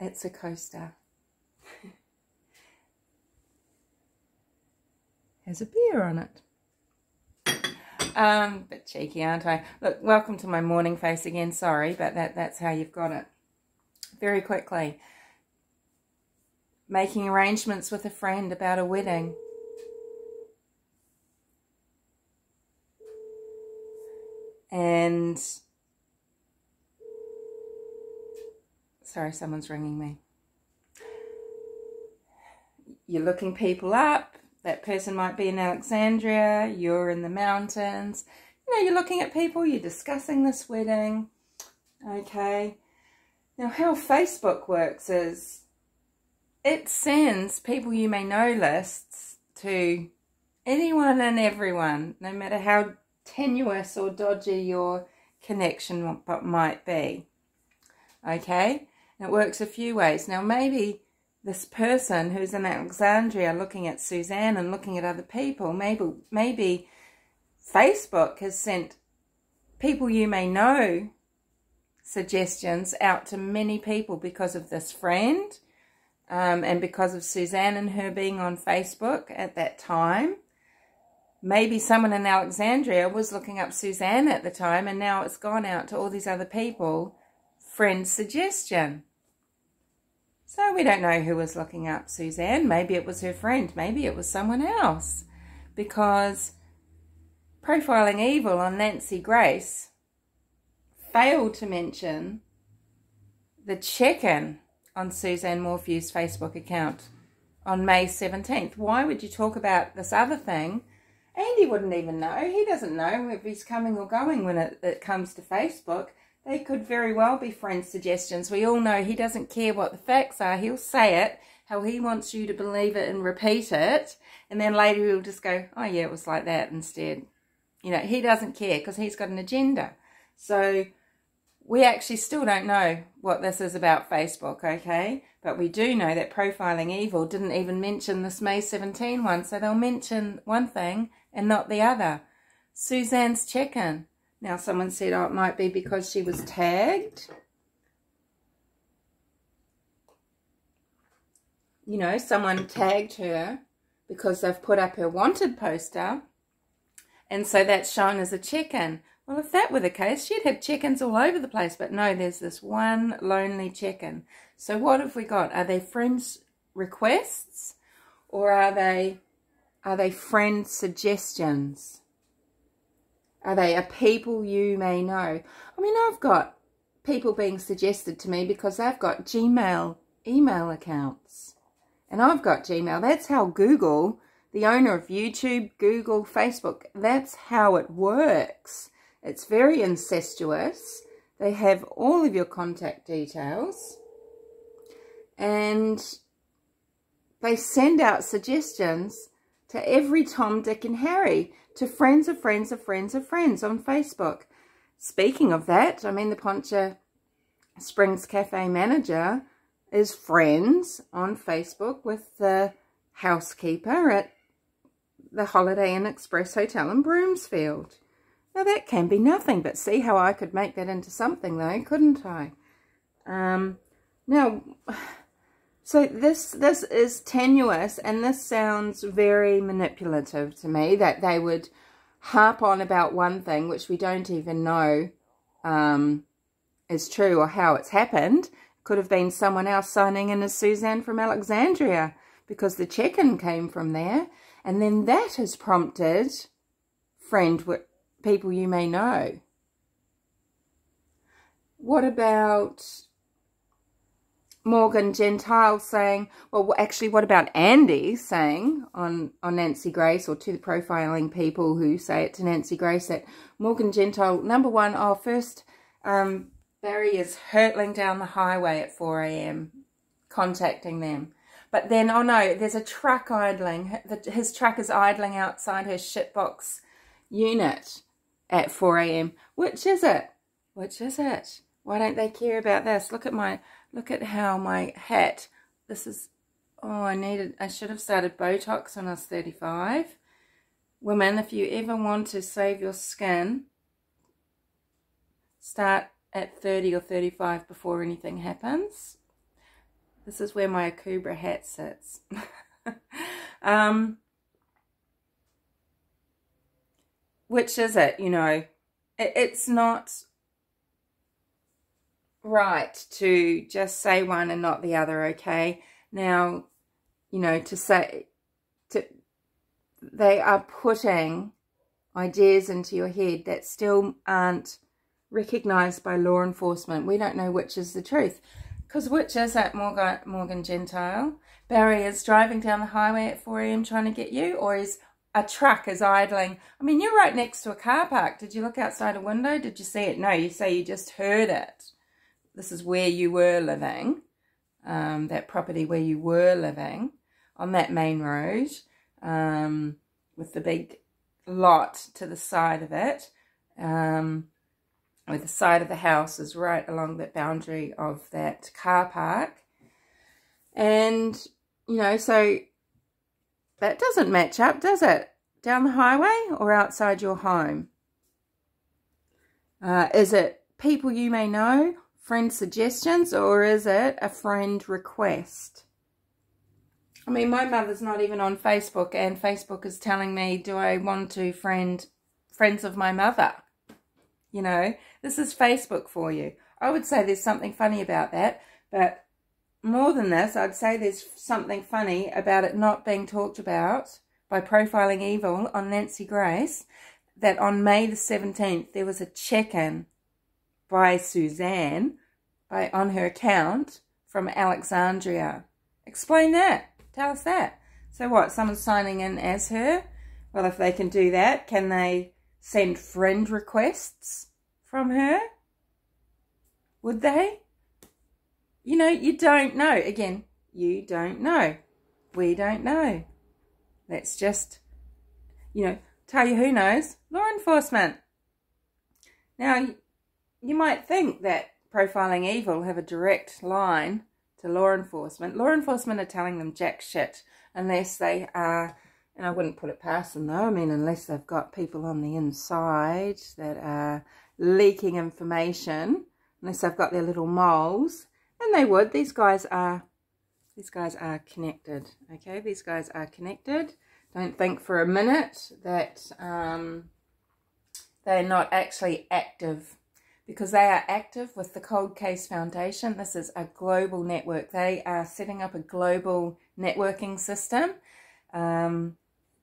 It's a coaster. Has a beer on it. Bit cheeky, aren't I? Look, welcome to my morning face again. Sorry, but that's how you've got it. Very quickly. Making arrangements with a friend about a wedding. And sorry, someone's ringing me. You're looking people up. That person might be in Alexandria. You're in the mountains. You know, you're looking at people. You're discussing this wedding. Okay. Now, how Facebook works is it sends people you may know lists to anyone and everyone, no matter how tenuous or dodgy your connection might be. Okay. And it works a few ways. Now, maybe this person who's in Alexandria looking at Suzanne and looking at other people, maybe Facebook has sent people you may know suggestions out to many people because of this friend and because of Suzanne and her being on Facebook at that time. Maybe someone in Alexandria was looking up Suzanne at the time and now it's gone out to all these other people. Friend suggestion. So we don't know who was looking up Suzanne. Maybe it was her friend. Maybe it was someone else. Because Profiling Evil on Nancy Grace failed to mention the check-in on Suzanne Morphew's Facebook account on May 17th. Why would you talk about this other thing? Andy wouldn't even know. He doesn't know if he's coming or going when it comes to Facebook. They could very well be friend suggestions. We all know he doesn't care what the facts are. He'll say it how he wants you to believe it and repeat it. And then later he'll just go, oh yeah, it was like that instead. You know, he doesn't care because he's got an agenda. So we actually still don't know what this is about Facebook, okay? But we do know that Profiling Evil didn't even mention this May 17 one. So they'll mention one thing and not the other. Suzanne's check-in. Now, someone said, oh, it might be because she was tagged. You know, someone tagged her because they've put up her wanted poster. And so that's shown as a check-in. Well, if that were the case, she'd have check-ins all over the place. But no, there's this one lonely check-in. So what have we got? Are they friends' requests? Or are they friend suggestions? Are they a people you may know? I mean, I've got people being suggested to me because they've got Gmail email accounts. And I've got Gmail. That's how Google, the owner of YouTube, Google, Facebook, that's how it works. It's very incestuous. They have all of your contact details. And they send out suggestions to every Tom, Dick and Harry, to friends of friends of friends of friends on Facebook. Speaking of that, I mean, the Poncha Springs Cafe manager is friends on Facebook with the housekeeper at the Holiday Inn Express Hotel in Broomsfield. Now, that can be nothing, but see how I could make that into something, though, couldn't I? Now, so this is tenuous, and this sounds very manipulative to me, that they would harp on about one thing, which we don't even know is true or how it's happened. Could have been someone else signing in as Suzanne from Alexandria, because the check-in came from there, and then that has prompted people you may know. What about Morgan Gentile saying, well, actually, what about Andy saying on Nancy Grace, or to the profiling people who say it to Nancy Grace, that Morgan Gentile, number one, first, Barry is hurtling down the highway at 4 a.m. contacting them. But then, oh no, there's a truck idling. His truck is idling outside her shitbox unit at 4 a.m. Which is it? Which is it? Why don't they care about this? Look at how my hat, this is, oh, I should have started Botox when I was 35. Women, if you ever want to save your skin, start at 30 or 35 before anything happens. This is where my Akubra hat sits. Which is it, you know? It's not right to just say one and not the other, okay? Now, you know, they are putting ideas into your head that still aren't recognised by law enforcement. We don't know which is the truth. Because which is it, Morgan Gentile? Barry is driving down the highway at 4 AM trying to get you, or is a truck is idling? I mean, you're right next to a car park. Did you look outside a window? Did you see it? No, you say you just heard it. This is where you were living, that property where you were living, on that main road, with the big lot to the side of it, where the side of the house is right along that boundary of that car park. And, you know, so that doesn't match up, does it? Down the highway or outside your home? Is it people you may know, friend suggestions, or is it a friend request? I mean, my mother's not even on Facebook, and Facebook is telling me, do I want to friends of my mother? You know, this is Facebook for you. I would say there's something funny about that, but more than this, I'd say there's something funny about it not being talked about by Profiling Evil on Nancy Grace, that on May the 17th, there was a check-in by Suzanne on her account from Alexandria. Explain that. Tell us that. So what, someone's signing in as her? Well, if they can do that, can they send friend requests from her? Would they? You know, you don't know. Again, you don't know. We don't know. Let's just, you know, tell you who knows. Law enforcement. Now, you might think that Profiling Evil have a direct line to law enforcement. Law enforcement are telling them jack shit unless they are, and I wouldn't put it past them though, I mean, unless they've got people on the inside that are leaking information, unless they've got their little moles, and they would. These guys are connected, okay? These guys are connected. Don't think for a minute that they're not actually active, because they are active with the Cold Case Foundation. This is a global network. They are setting up a global networking system,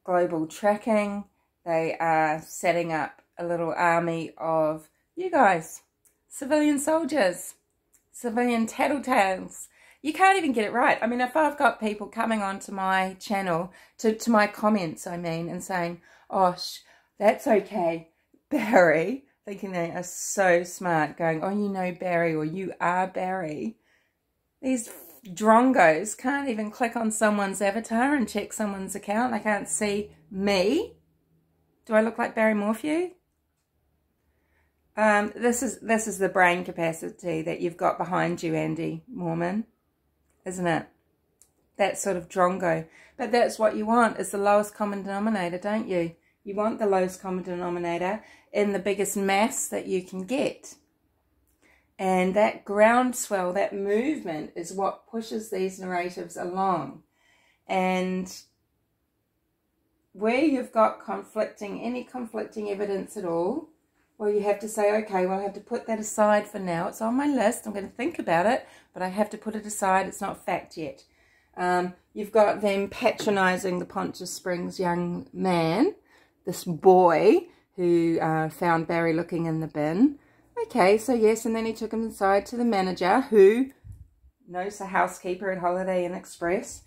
global tracking. They are setting up a little army of you guys, civilian soldiers, civilian tattletales. You can't even get it right. I mean, if I've got people coming onto my channel, to my comments, I mean, and saying, oh, that's okay, Barry, thinking they are so smart, going, oh, you know Barry, or you are Barry. These drongos can't even click on someone's avatar and check someone's account. They can't see me. Do I look like Barry Morphew? This is the brain capacity that you've got behind you, Andy Mormon, isn't it? That sort of drongo. But that's what you want, is the lowest common denominator, don't you? You want the lowest common denominator in the biggest mass that you can get. And that groundswell, that movement, is what pushes these narratives along. And where you've got any conflicting evidence at all, well, you have to say, okay, well, I have to put that aside for now. It's on my list. I'm going to think about it, but I have to put it aside. It's not fact yet. You've got them patronising the Poncha Springs young man, this boy who found Barry looking in the bin. Okay, so yes, and then he took him inside to the manager, who knows the housekeeper at Holiday Inn Express.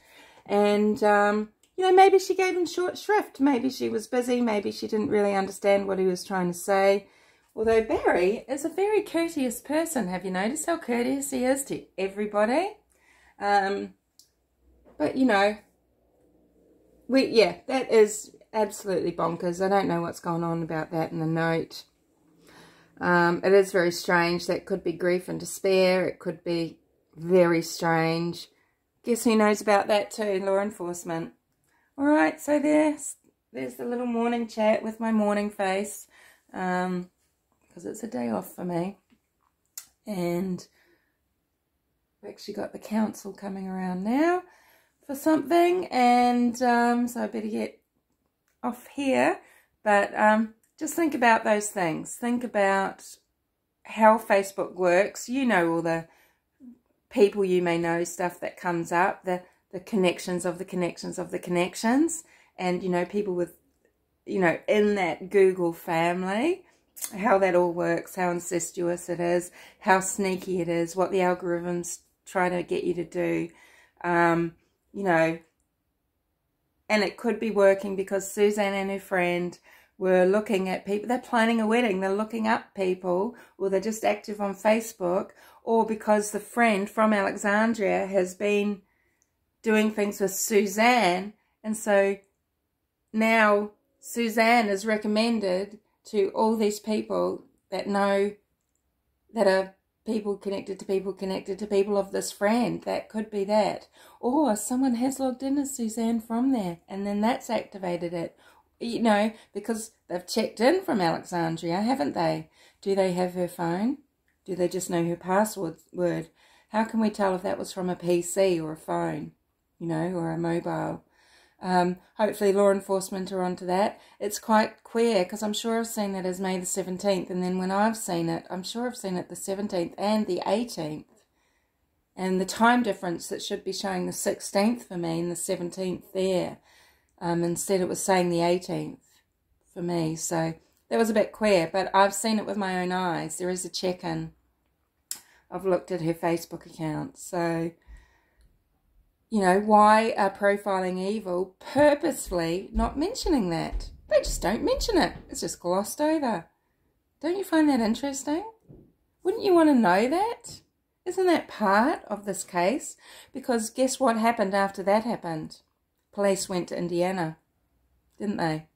And, you know, maybe she gave him short shrift. Maybe she was busy. Maybe she didn't really understand what he was trying to say. Although Barry is a very courteous person. Have you noticed how courteous he is to everybody? But, you know, that is absolutely bonkers. I don't know what's going on about that in the note. It is very strange. That could be grief and despair. It could be very strange. Guess who knows about that too? Law enforcement. All right, so there's the little morning chat with my morning face, because it's a day off for me. And I've actually got the council coming around now for something, and so I better get off here. But just think about those things. Think about how Facebook works. You know, all the people you may know, stuff that comes up, the connections of the connections of the connections, and, you know, people with, you know, in that Google family, how that all works, how incestuous it is, how sneaky it is, what the algorithms try to get you to do, you know. And it could be working because Suzanne and her friend were looking at people. They're planning a wedding. They're looking up people, or they're just active on Facebook, or because the friend from Alexandria has been doing things with Suzanne. And so now Suzanne is recommended to all these people that know, that are people connected to people of this friend. That could be that. Or someone has logged in as Suzanne from there, and then that's activated it. You know, because they've checked in from Alexandria, haven't they? Do they have her phone? Do they just know her password? How can we tell if that was from a PC or a phone, you know, or a mobile? Hopefully law enforcement are onto that. It's quite queer, because I'm sure I've seen it as May the 17th, and then when I've seen it, I'm sure I've seen it the 17th and the 18th. And the time difference, that should be showing the 16th for me and the 17th there. Instead it was saying the 18th for me. So that was a bit queer, but I've seen it with my own eyes. There is a check-in. I've looked at her Facebook account. So, you know, why are Profiling Evil purposefully not mentioning that? They just don't mention it. It's just glossed over. Don't you find that interesting? Wouldn't you want to know that? Isn't that part of this case? Because guess what happened after that happened? Police went to Indiana, didn't they?